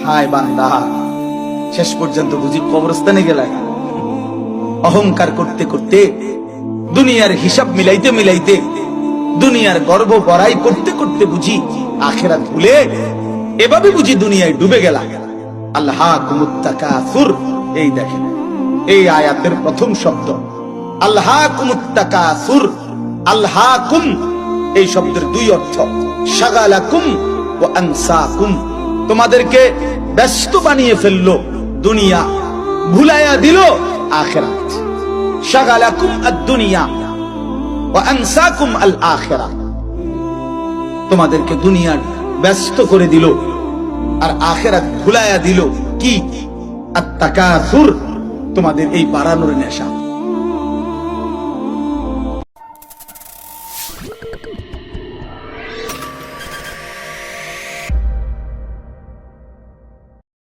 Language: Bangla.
হায় বান্দা, শেষ পর্যন্ত বুঝি কবরস্থানে গেলাম। অহংকার করতে করতে, দুনিয়ার হিসাব মিলাইতে মিলাইতে, দুনিয়ার গর্ব বড়াই করতে করতে বুঝি আখিরাত ভুলে এভাবে বুঝি দুনিয়ায় ডুবে গেলাম। আল্লাহাকুমুত তাকাসুর, এই দেখেন এই আয়াতের প্রথম শব্দ আল্লাহাকুমুত তাকাসুর। আল্লাহাকুম এই শব্দের দুই অর্থ, শাগালাকুম ওয়া আনসাকুম, তোমাদেরকে ব্যস্ত বানিয়ে ফেললো দুনিয়া, ভুলাইয়া দিল আখিরাত। শাগালাকুম আদ-দুনিয়া ওয়া আনসাকুম আল-আখিরাহ, তোমাদেরকে দুনিয়া ব্যস্ত করে দিল আর আখিরাত ভুলাইয়া দিল। কি? আত-তাকাসুর, তোমাদের এই বাড়ানোর নেশা।